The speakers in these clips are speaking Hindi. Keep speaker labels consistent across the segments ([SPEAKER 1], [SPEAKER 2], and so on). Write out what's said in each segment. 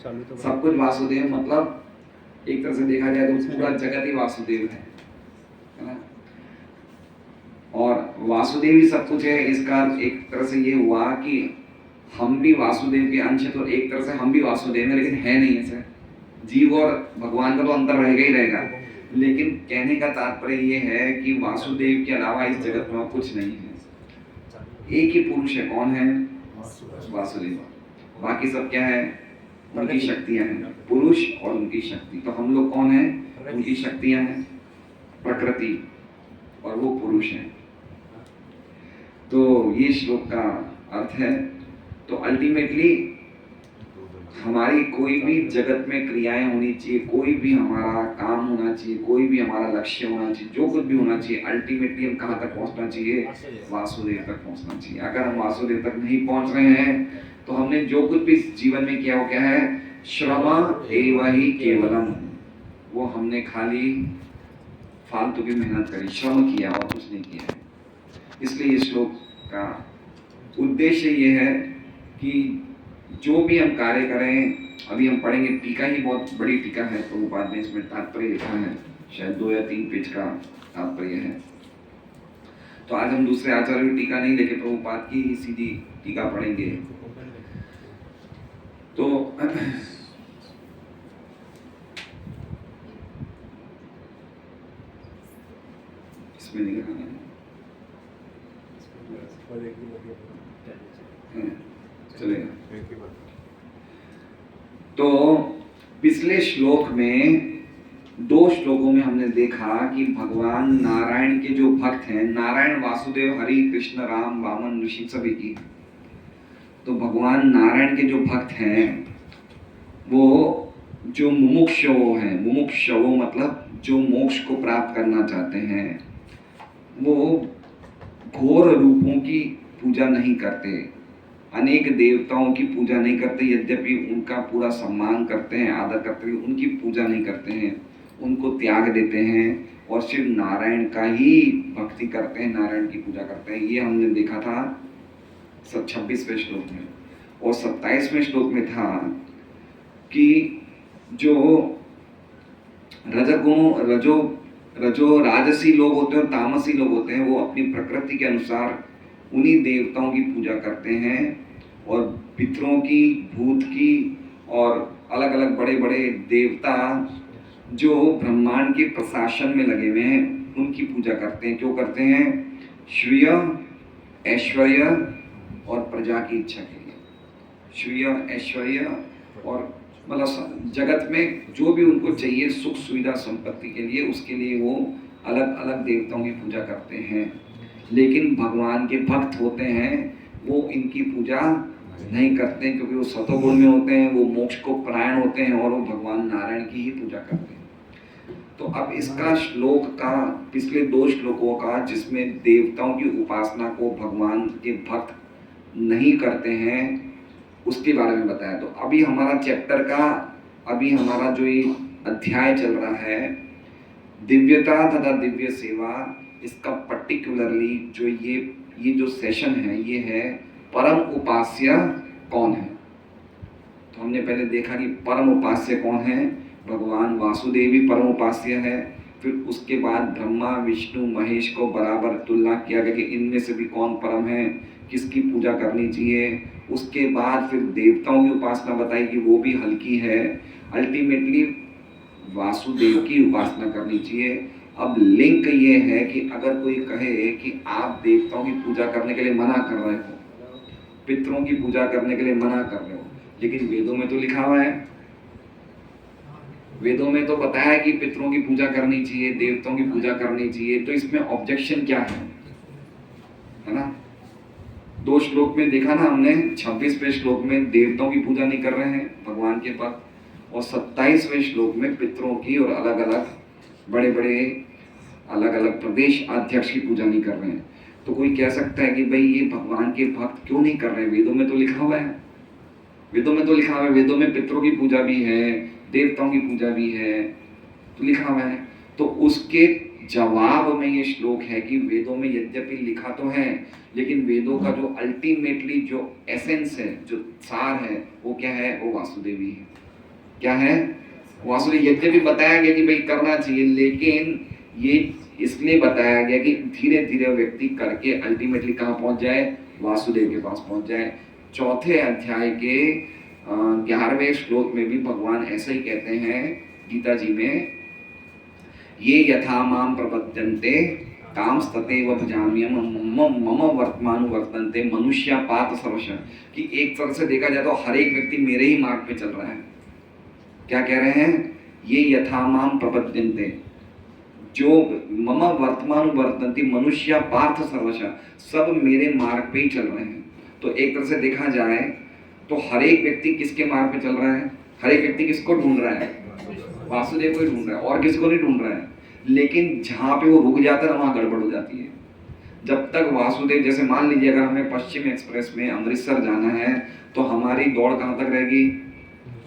[SPEAKER 1] सब कुछ वासुदेव, मतलब एक तरह से देखा जाए तो पूरा जगत ही वासुदेव है ना। और वासुदेव ही सब कुछ है, इसका एक तरह से ये हुआ कि हम भी वासुदेव के अंश, तो एक तरह से हम भी वासुदेव हैं, लेकिन है नहीं ऐसे। जीव और भगवान का तो अंतर रहेगा ही रहेगा, लेकिन कहने का तात्पर्य ये है कि वासुदेव के अलावा इस जगत में कुछ नहीं है। एक ही पुरुष है, कौन है? वासुदेव। बाकी सब क्या है? उनकी शक्तियां हैं, पुरुष और उनकी शक्ति। तो हम लोग कौन है? उनकी शक्तियां हैं, प्रकृति, और वो पुरुष है। तो ये श्लोक का अर्थ है। तो अल्टीमेटली हमारी कोई भी जगत में क्रियाएं होनी चाहिए, कोई भी हमारा काम होना चाहिए, कोई भी हमारा लक्ष्य होना चाहिए, जो कुछ भी होना चाहिए, अल्टीमेटली हम कहाँ तक पहुँचना चाहिए? वासुदेव तक पहुँचना चाहिए। अगर हम वासुदेव तक नहीं पहुँच रहे हैं तो हमने जो कुछ भी जीवन में किया वो क्या है? श्रम एव ही केवलम। वो हमने खाली फालतू की मेहनत करी, श्रम किया और कुछ नहीं किया है। इसलिए इस श्लोक का उद्देश्य ये है कि जो भी हम कार्य करें, अभी हम पढ़ेंगे, टीका ही बहुत बड़ी टीका है, तो बाद में इसमें तात्पर्य लिखा है, शायद 2 या 3 पेज का तात्पर्य है। तो आज हम दूसरे आचार्य की टीका नहीं लेके प्रभुपाद की ही सीधी टीका पढ़ेंगे। तो इसमें नहीं लिखा है, चलेगा। तो पिछले श्लोक में, 2 श्लोकों में हमने देखा कि भगवान नारायण के जो भक्त हैं, नारायण वासुदेव हरि कृष्ण राम वामन ऋषि सभी की, तो भगवान नारायण के जो भक्त हैं वो जो मुमुक्षवो हैं, मुमुक्षवो मतलब जो मोक्ष को प्राप्त करना चाहते हैं, वो घोर रूपों की पूजा नहीं करते, अनेक देवताओं की पूजा नहीं करते, यद्यपि उनका पूरा सम्मान करते हैं, आदर करते हैं, उनकी पूजा नहीं करते हैं, उनको त्याग देते हैं और सिर्फ नारायण का ही भक्ति करते हैं, नारायण की पूजा करते हैं। ये हमने देखा था 26वें श्लोक में। और 27वें श्लोक में था कि जो रजो राजसी लोग होते हैं और तामसी लोग होते हैं, वो अपनी प्रकृति के अनुसार उन्हीं देवताओं की पूजा करते हैं और पितरों की, भूत की और अलग अलग बड़े बड़े देवता जो ब्रह्मांड के प्रशासन में लगे हुए हैं उनकी पूजा करते हैं। क्यों करते हैं? श्रेय, ऐश्वर्य और प्रजा की इच्छा के लिए। श्रेय, ऐश्वर्य और मतलब जगत में जो भी उनको चाहिए, सुख सुविधा संपत्ति के लिए, उसके लिए वो अलग अलग देवताओं की पूजा करते हैं। लेकिन भगवान के भक्त होते हैं वो इनकी पूजा नहीं करते, क्योंकि वो सतोगुण में होते हैं, वो मोक्ष को परायण होते हैं और वो भगवान नारायण की ही पूजा करते हैं। तो अब इसका श्लोक का, पिछले 2 श्लोकों का जिसमें देवताओं की उपासना को भगवान के भक्त नहीं करते हैं उसके बारे में बताया। तो अभी हमारा चैप्टर का, अभी हमारा जो ये अध्याय चल रहा है, दिव्यता तथा दिव्य सेवा, इसका पर्टिकुलरली जो ये जो सेशन है ये है परम उपास्य कौन है। तो हमने पहले देखा कि परम उपास्य कौन है, भगवान वासुदेव ही परम उपास्य है। फिर उसके बाद ब्रह्मा विष्णु महेश को बराबर तुलना किया गया कि इनमें से भी कौन परम है, किसकी पूजा करनी चाहिए। उसके बाद फिर देवताओं की उपासना बताई कि वो भी हल्की है, अल्टीमेटली वासुदेव की उपासना करनी चाहिए। अब लिंक ये है कि अगर कोई कहे कि आप देवताओं की पूजा करने के लिए मना कर रहे हो, पितरों की पूजा करने के लिए मना कर रहे हो, लेकिन वेदों में तो लिखा हुआ है, वेदों में तो बताया है कि पितरों की पूजा करनी चाहिए, देवताओं की पूजा करनी चाहिए, तो इसमें ऑब्जेक्शन क्या है ना। 2 श्लोक में देखा ना हमने, 26वें श्लोक में देवताओं की पूजा नहीं कर रहे हैं भगवान के भक्त, और 27वें श्लोक में पितरों की और अलग अलग बड़े बड़े अलग अलग प्रदेश अध्यक्ष की पूजा नहीं कर रहे हैं। तो कोई कह सकता है कि भाई ये भगवान के भक्त क्यों नहीं कर रहे हैं, वेदों में तो लिखा हुआ है, वेदों में तो लिखा हुआ है, वेदों में पितरों की पूजा भी है, देवताओं की पूजा भी है, तो लिखा हुआ है। तो उसके जवाब में ये श्लोक है कि वेदों में यद्यपि लिखा तो है, लेकिन वेदों का जो अल्टीमेटली जो एसेंस है, जो सार है, वो क्या है? वो वासुदेव ही है। क्या है? वासुदेव। यद्यपि बताया गया कि भाई करना चाहिए, लेकिन ये इसलिए बताया गया कि धीरे धीरे व्यक्ति करके अल्टीमेटली कहाँ पहुंच जाए? वासुदेव के पास पहुंच जाए। चौथे अध्याय के 11वें श्लोक में भी भगवान ऐसा ही कहते हैं गीता जी में, ये यथा माम प्रपद्यन्ते ताम तथैव भजाम्यहम् मम वर्तमानुवर्तन्ते मनुष्या पार्थ सर्वशः। कि एक तरह से देखा जाए तो हर एक व्यक्ति मेरे ही मार्ग पे चल रहा है। क्या कह रहे हैं? ये यथा माम प्रपद्यन्ते, जो मम वर्तमानुवर्तन्ते मनुष्या पार्थ सर्वशः, सब मेरे मार्ग पे ही चल रहे हैं। तो एक तरह से देखा जाए तो हर एक व्यक्ति किसके मार्ग पे चल रहा है? हर एक व्यक्ति किसको ढूंढ रहा है? वासुदेव को ही ढूंढ रहा है, और किसी को नहीं ढूंढ रहा है। लेकिन जहाँ पे वो रुक जाता है ना, वहाँ गड़बड़ हो जाती है। जब तक वासुदेव, जैसे मान लीजिए अगर हमें पश्चिम एक्सप्रेस में अमृतसर जाना है तो हमारी दौड़ कहाँ तक रहेगी?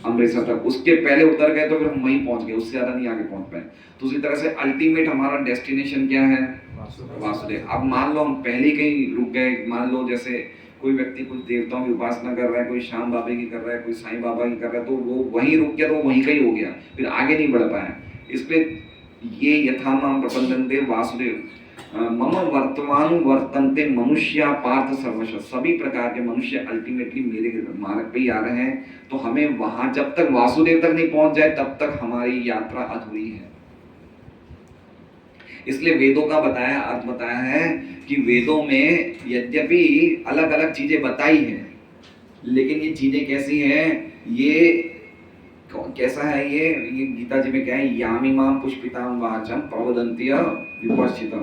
[SPEAKER 1] अमृतसर तक। उसके पहले उतर गए तो फिर हम वहीं पहुंच गए, उससे ज़्यादा नहीं आगे पहुंच पाए। तो उसी तरह से अल्टीमेट हमारा डेस्टिनेशन क्या है? वासुदेव। अब मान लो हम पहले कहीं रुक गए, मान लो जैसे कोई व्यक्ति कुछ देवताओं की उपासना कर रहा है, कोई श्याम बाबा की कर रहा है, कोई साईं बाबा की कर रहा है, तो वो वहीं रुक गया, तो वहीं का ही हो गया, फिर आगे नहीं बढ़ पाया। इसलिए ये यथा माम प्रपद्यन्ते वासुदेव मम वर्तमानुवर्तन्ते मनुष्या पार्थ सर्वशः। सभी प्रकार के मनुष्य अल्टीमेटली मेरे मार्ग पे ही आ रहे हैं। तो हमें वहां जब तक वासुदेव तक नहीं पहुंच जाए तब तक हमारी यात्रा अधूरी है। इसलिए वेदों का बताया, अर्थ बताया है कि वेदों में यद्यपि अलग अलग चीजें बताई हैं, लेकिन ये चीजें कैसी हैं? ये कैसा है? ये गीता जी में क्या है? यामिमाम पुष्पिताम वाचम प्रवदन्त्य विपश्चिता।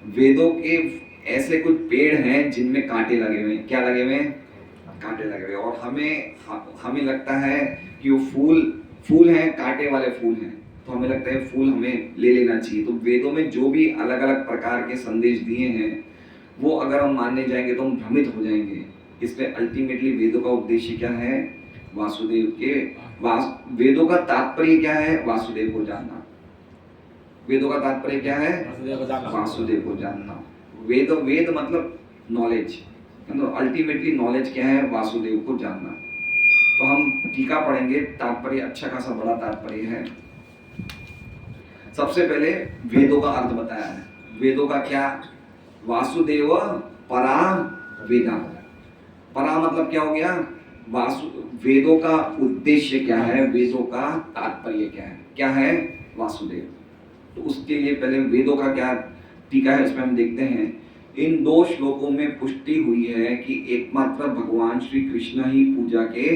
[SPEAKER 1] वेदों के ऐसे कुछ पेड़ हैं जिनमें कांटे लगे हुए हैं। क्या लगे हुए हैं? कांटे लगे हुए। और हमें लगता है कि वो फूल हैं, कांटे वाले फूल हैं, तो हमें लगता है फूल हमें ले लेना चाहिए। तो वेदों में जो भी अलग अलग प्रकार के संदेश दिए हैं, वो अगर हम मानने जाएंगे तो हम भ्रमित हो जाएंगे। इसलिए अल्टीमेटली वेदों का उद्देश्य क्या है? वासुदेव के वेदों का तात्पर्य क्या है? वासुदेव को जानना। वेदों का तात्पर्य क्या है? वासुदेव को जानना। वेद मतलब नॉलेज, मतलब अल्टीमेटली नॉलेज क्या है? वासुदेव को जानना। तो हम टीका पढ़ेंगे, तात्पर्य अच्छा खासा बड़ा तात्पर्य है। सबसे पहले वेदों का अर्थ बताया है। वेदों का क्या? वासुदेव परा वेदा। परा मतलब क्या हो गया? वेदों का उद्देश्य क्या है? वेदों का तात्पर्य क्या है? क्या है? वासुदेव। तो उसके लिए पहले वेदों का क्या टीका है, इसमें हम देखते हैं। इन 2 श्लोकों में पुष्टि हुई है कि एकमात्र भगवान श्री कृष्ण ही पूजा के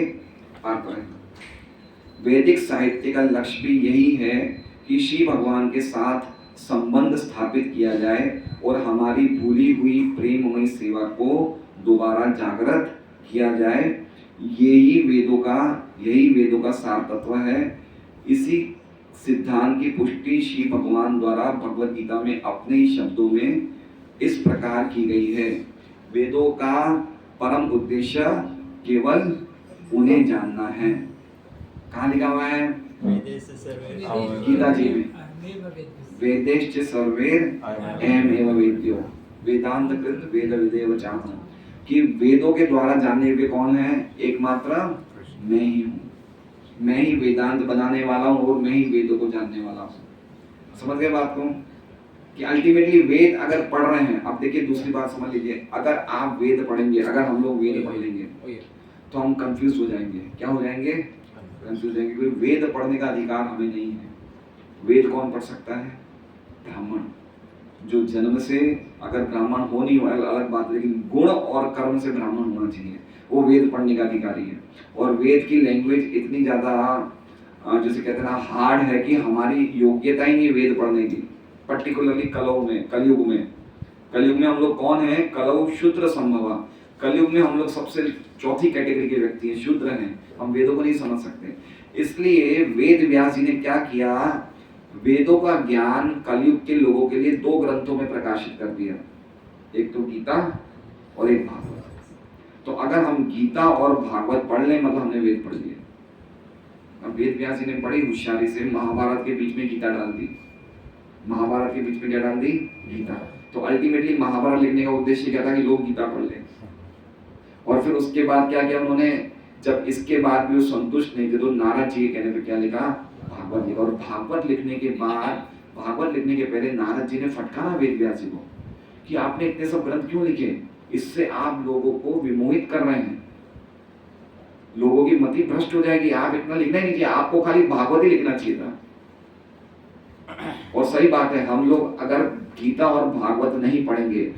[SPEAKER 1] पात्र हैं। वैदिक साहित्य का लक्ष्य भी यही है कि श्री भगवान के साथ संबंध स्थापित किया जाए और हमारी भूली हुई प्रेममयी सेवा को दोबारा जागृत किया जाए। यही वेदों का सार तत्व है। इसी सिद्धांत की पुष्टि श्री भगवान द्वारा भगवद गीता में अपने ही शब्दों में इस प्रकार की गई है। वेदों का परम उद्देश्य केवल उन्हें जानना है। कहाँ लिखा हुआ है? गीता जी में, वेदेश्च सर्वैर अहमेव वेद्यो वेदांत कृत वेद विदेव चाहूं। कि वेदों के द्वारा जानने वे कौन है? एकमात्र मैं ही हूँ। मैं ही वेदांत बनाने वाला हूँ और मैं ही वेदों को जानने वाला हूँ। समझ गए बात को? कि अल्टीमेटली वेद अगर पढ़ रहे हैं, अब देखिए दूसरी बात समझ लीजिए, अगर आप वेद पढ़ेंगे, अगर हम लोग वेद पढ़ लेंगे तो हम कंफ्यूज हो जाएंगे। क्या हो जाएंगे? कंफ्यूज हो जाएंगे, क्योंकि वेद पढ़ने का अधिकार हमें नहीं है। वेद कौन पढ़ सकता है? ब्राह्मण। जो जन्म से, अगर ब्राह्मण हो नहीं हो अलग बात, लेकिन गुण और कर्म से ब्राह्मण होना चाहिए, वो वेद पढ़ने का अधिकारी है। और वेद की लैंग्वेज इतनी ज़्यादा जैसे कहते हैं ना हार्ड है कि हमारी योग्यता ही नहीं वेद पढ़ने की। पर्टिकुलरली कलयुग में हम लोग कौन है? कलौ शूद्र संभवा। कलयुग में हम लोग सबसे चौथी कैटेगरी के व्यक्ति हैं, शूद्र हैं। हम वेदों को नहीं समझ सकते। इसलिए वेद व्यास जी ने क्या किया? वेदों का ज्ञान कलयुग के लोगों के लिए 2 ग्रंथों में प्रकाशित कर दिया। एक तो गीता और एक भागवत। तो अगर हम गीता और भागवत पढ़ लें, मतलब हमने वेद पढ़ लिया। अब वेद व्यास जी ने बड़ी होशियारी से महाभारत के बीच में गीता डाल दी। महाभारत के बीच में क्या डाल दी? गीता। तो अल्टीमेटली महाभारत लिखने का उद्देश्य क्या था? कि लोग गीता पढ़ लें। और फिर उसके बाद क्या किया उन्होंने? जब इसके बाद भी वो संतुष्ट नहीं थे तो नारद जी कहने पे क्या लिखा, भागवत लिखा। और भागवत लिखने के बाद, भागवत लिखने के पहले नारद जी ने फटकारा वेद व्यास जी को कि आपने इतने सब ग्रंथ क्यों लिखे, इससे आप लोगों को विमोहित कर रहे हैं, लोगों की मति भ्रष्ट हो जाएगी, आप इतना लिखना ही नहीं चाहिए, आपको खाली भागवत ही लिखना चाहिए था। और सही बात है, हम लोग अगर गीता और भागवत नहीं पढ़ेंगे